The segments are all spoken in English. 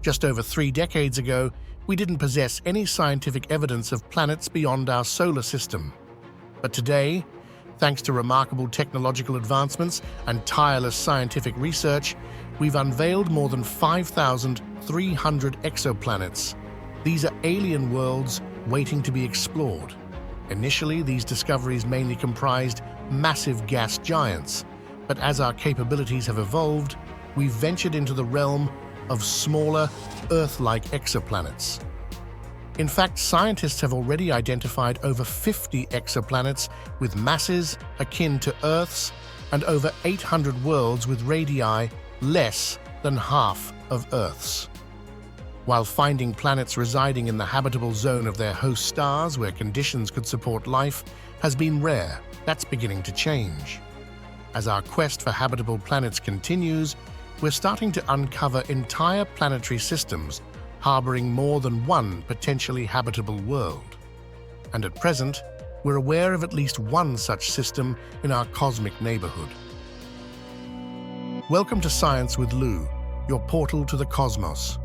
Just over 3 decades ago, we didn't possess any scientific evidence of planets beyond our solar system. But today, thanks to remarkable technological advancements and tireless scientific research, we've unveiled more than 5,300 exoplanets. These are alien worlds waiting to be explored. Initially, these discoveries mainly comprised massive gas giants, but as our capabilities have evolved, we've ventured into the realm of smaller, Earth-like exoplanets. In fact, scientists have already identified over 50 exoplanets with masses akin to Earth's and over 800 worlds with radii less than half of Earth's. While finding planets residing in the habitable zone of their host stars where conditions could support life has been rare, that's beginning to change. As our quest for habitable planets continues, we're starting to uncover entire planetary systems harboring more than one potentially habitable world. And at present, we're aware of at least one such system in our cosmic neighborhood. Welcome to Science with Lou, your portal to the cosmos.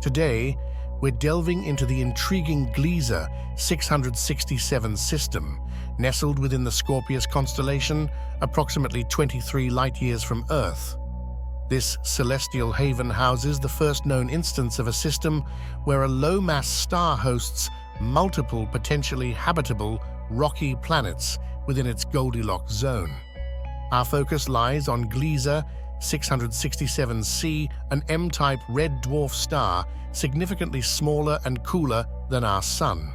Today, we're delving into the intriguing Gliese 667 system, nestled within the Scorpius constellation, approximately 23 light-years from Earth. This celestial haven houses the first known instance of a system where a low-mass star hosts multiple potentially habitable, rocky planets within its Goldilocks zone. Our focus lies on Gliese 667c, an M-type red dwarf star significantly smaller and cooler than our Sun.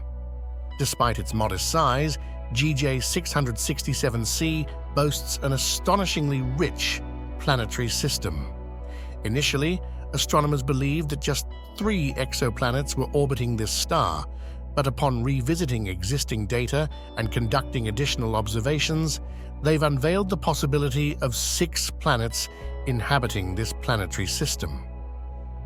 Despite its modest size, GJ 667c boasts an astonishingly rich planetary system. Initially, astronomers believed that just 3 exoplanets were orbiting this star, but upon revisiting existing data and conducting additional observations, they've unveiled the possibility of 6 planets inhabiting this planetary system.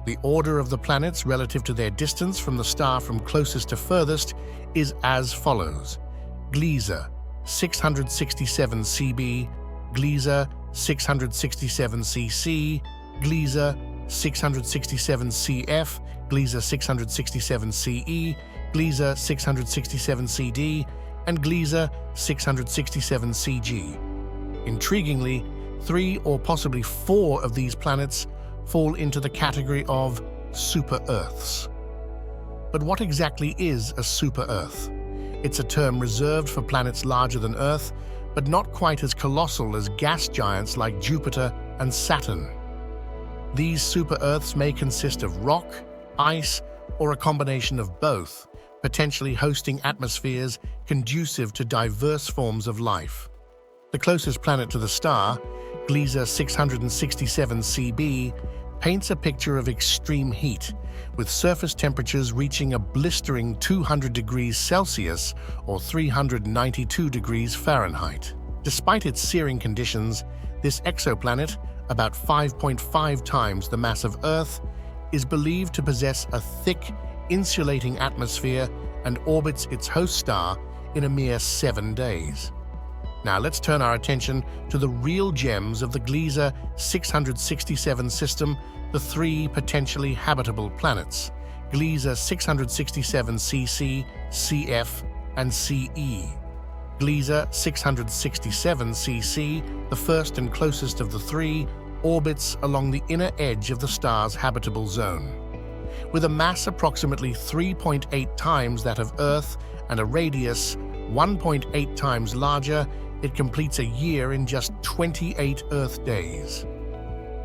The order of the planets relative to their distance from the star from closest to furthest is as follows: Gliese 667cb, Gliese 667cc, Gliese 667cf, Gliese 667ce, Gliese 667cd, and Gliese 667cg. Intriguingly, 3 or possibly 4 of these planets fall into the category of super-Earths. But what exactly is a super-Earth? It's a term reserved for planets larger than Earth, but not quite as colossal as gas giants like Jupiter and Saturn. These super-Earths may consist of rock, ice, or a combination of both, potentially hosting atmospheres conducive to diverse forms of life. The closest planet to the star, Gliese 667cb, paints a picture of extreme heat, with surface temperatures reaching a blistering 200 degrees Celsius or 392 degrees Fahrenheit. Despite its searing conditions, this exoplanet, about 5.5 times the mass of Earth, is believed to possess a thick, insulating atmosphere and orbits its host star in a mere 7 days. Now let's turn our attention to the real gems of the Gliese 667 system, the 3 potentially habitable planets, Gliese 667cc, cf, and ce. Gliese 667cc, the first and closest of the 3, orbits along the inner edge of the star's habitable zone. With a mass approximately 3.8 times that of Earth and a radius 1.8 times larger, it completes a year in just 28 Earth days.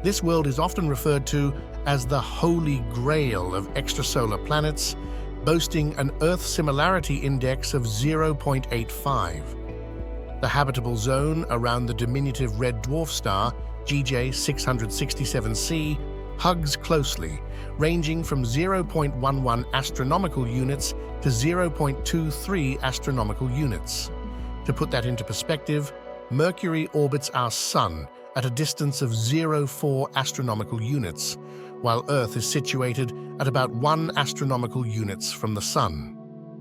This world is often referred to as the Holy Grail of extrasolar planets, boasting an Earth similarity index of 0.85. The habitable zone around the diminutive red dwarf star, GJ 667c, hugs closely, ranging from 0.11 astronomical units to 0.23 astronomical units. To put that into perspective, Mercury orbits our Sun at a distance of 0.4 astronomical units, while Earth is situated at about 1 astronomical units from the Sun.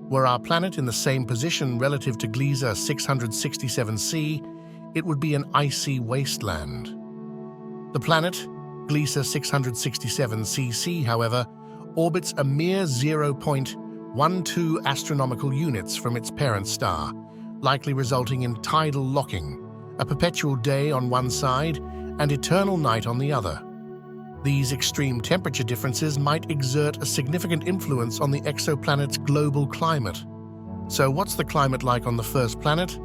Were our planet in the same position relative to Gliese 667c, it would be an icy wasteland. The planet, Gliese 667cc, however, orbits a mere 0.12 astronomical units from its parent star, likely resulting in tidal locking, a perpetual day on one side and eternal night on the other. These extreme temperature differences might exert a significant influence on the exoplanet's global climate. So what's the climate like on the first planet?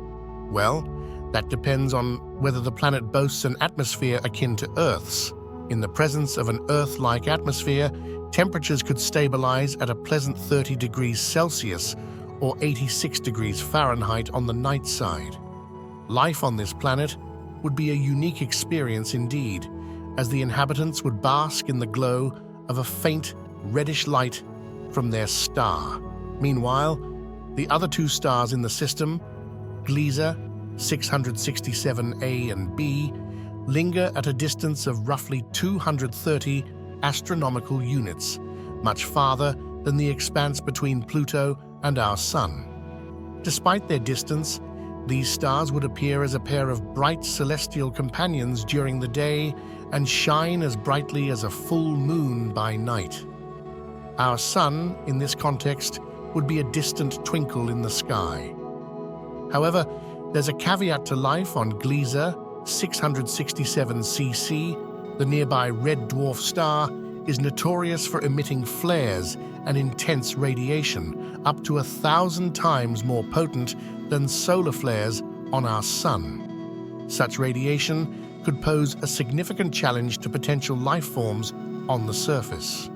Well, that depends on whether the planet boasts an atmosphere akin to Earth's. In the presence of an Earth-like atmosphere, temperatures could stabilize at a pleasant 30 degrees Celsius or 86 degrees Fahrenheit on the night side. Life on this planet would be a unique experience indeed, as the inhabitants would bask in the glow of a faint reddish light from their star. Meanwhile, the other two stars in the system, Gliese 667a and b, linger at a distance of roughly 230 astronomical units, much farther than the expanse between Pluto and our Sun. Despite their distance, these stars would appear as a pair of bright celestial companions during the day and shine as brightly as a full moon by night. Our Sun, in this context, would be a distant twinkle in the sky. However, there's a caveat to life on Gliese 667cc. The nearby red dwarf star is notorious for emitting flares and intense radiation, up to 1,000 times more potent than solar flares on our Sun. Such radiation could pose a significant challenge to potential life forms on the surface.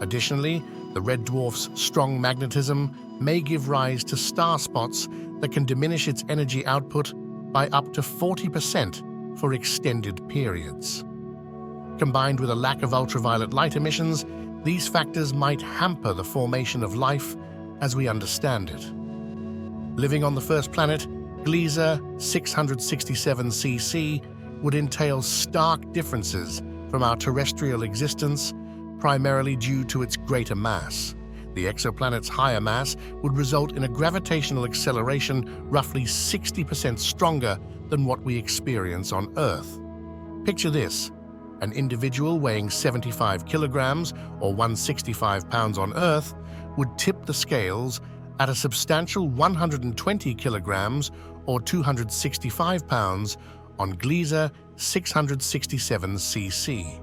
Additionally, the red dwarf's strong magnetism may give rise to star spots that can diminish its energy output by up to 40% for extended periods. Combined with a lack of ultraviolet light emissions, these factors might hamper the formation of life as we understand it. Living on the first planet, Gliese 667cc would entail stark differences from our terrestrial existence, primarily due to its greater mass. The exoplanet's higher mass would result in a gravitational acceleration roughly 60% stronger than what we experience on Earth. Picture this: an individual weighing 75 kilograms or 165 pounds on Earth would tip the scales at a substantial 120 kilograms or 265 pounds on Gliese 667cc.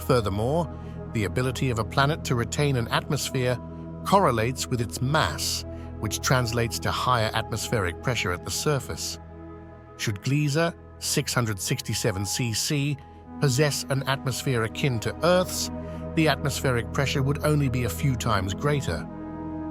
Furthermore, the ability of a planet to retain an atmosphere correlates with its mass, which translates to higher atmospheric pressure at the surface. Should Gliese 667cc possess an atmosphere akin to Earth's, the atmospheric pressure would only be a few times greater.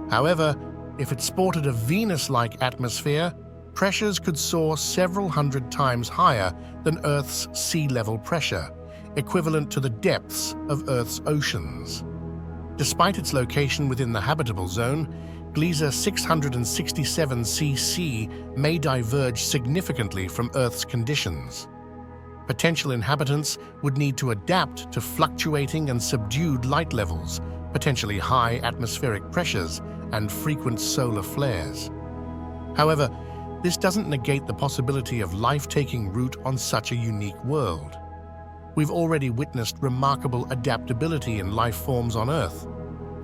However, if it sported a Venus-like atmosphere, pressures could soar several hundred times higher than Earth's sea level pressure, equivalent to the depths of Earth's oceans. Despite its location within the habitable zone, Gliese 667cc may diverge significantly from Earth's conditions. Potential inhabitants would need to adapt to fluctuating and subdued light levels, potentially high atmospheric pressures, and frequent solar flares. However, this doesn't negate the possibility of life taking root on such a unique world. We've already witnessed remarkable adaptability in life forms on Earth,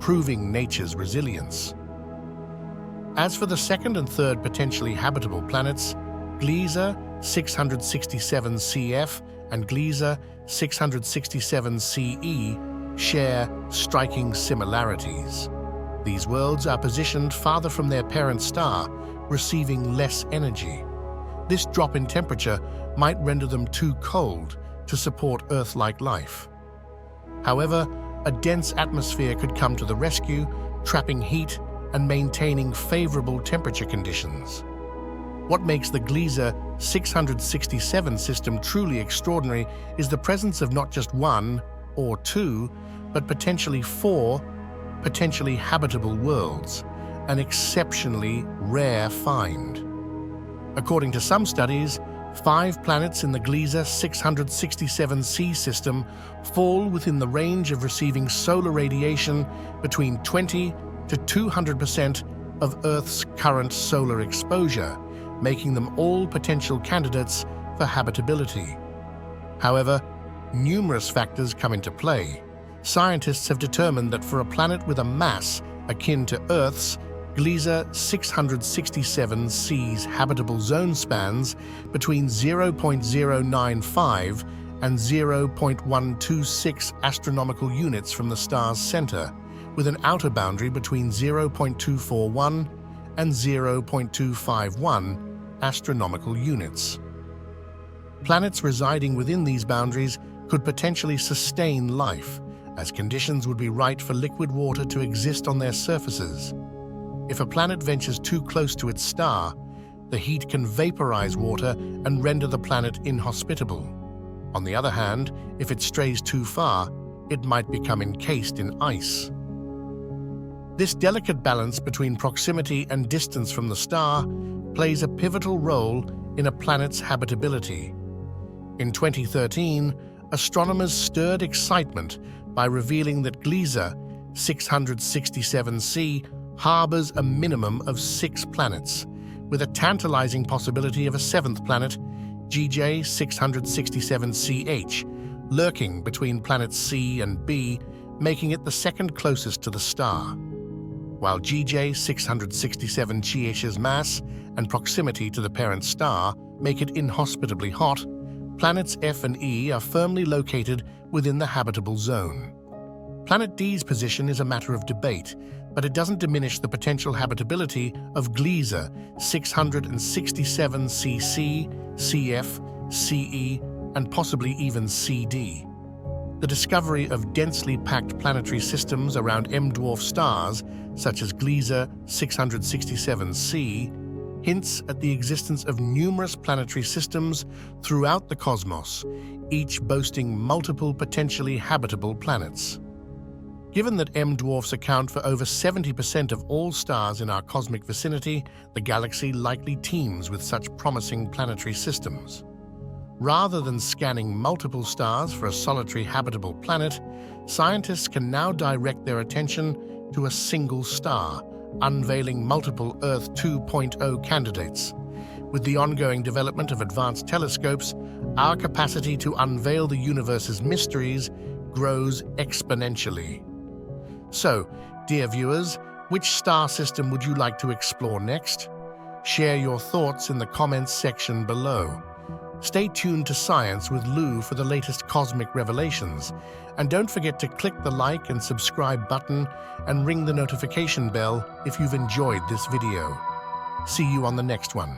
proving nature's resilience. As for the second and third potentially habitable planets, Gliese 667cf and Gliese 667ce share striking similarities. These worlds are positioned farther from their parent star, receiving less energy. This drop in temperature might render them too cold to support Earth-like life. However, a dense atmosphere could come to the rescue, trapping heat and maintaining favorable temperature conditions. What makes the Gliese 667 system truly extraordinary is the presence of not just one or two, but potentially 4 potentially habitable worlds, an exceptionally rare find. According to some studies, 5 planets in the Gliese 667c system fall within the range of receiving solar radiation between 20 to 200% of Earth's current solar exposure, making them all potential candidates for habitability. However, numerous factors come into play. scientists have determined that for a planet with a mass akin to Earth's, Gliese 667c's habitable zone spans between 0.095 and 0.126 astronomical units from the star's center, with an outer boundary between 0.241 and 0.251 astronomical units. Planets residing within these boundaries could potentially sustain life, as conditions would be right for liquid water to exist on their surfaces. If a planet ventures too close to its star, the heat can vaporize water and render the planet inhospitable. On the other hand, if it strays too far, it might become encased in ice. This delicate balance between proximity and distance from the star plays a pivotal role in a planet's habitability. In 2013, astronomers stirred excitement by revealing that Gliese 667c harbors a minimum of 6 planets, with a tantalizing possibility of a 7th planet, GJ 667ch, lurking between planets C and B, making it the second closest to the star. While GJ 667ch's mass and proximity to the parent star make it inhospitably hot, planets F and E are firmly located within the habitable zone. Planet D's position is a matter of debate, but it doesn't diminish the potential habitability of Gliese 667cc, CF, CE, and possibly even CD. The discovery of densely packed planetary systems around M-dwarf stars, such as Gliese 667c, hints at the existence of numerous planetary systems throughout the cosmos, each boasting multiple potentially habitable planets. Given that M-dwarfs account for over 70% of all stars in our cosmic vicinity, the galaxy likely teems with such promising planetary systems. Rather than scanning multiple stars for a solitary habitable planet, scientists can now direct their attention to a single star, unveiling multiple Earth 2.0 candidates. With the ongoing development of advanced telescopes, our capacity to unveil the universe's mysteries grows exponentially. So, dear viewers, which star system would you like to explore next? Share your thoughts in the comments section below. Stay tuned to Science with Lou for the latest cosmic revelations, and don't forget to click the like and subscribe button and ring the notification bell if you've enjoyed this video. See you on the next one.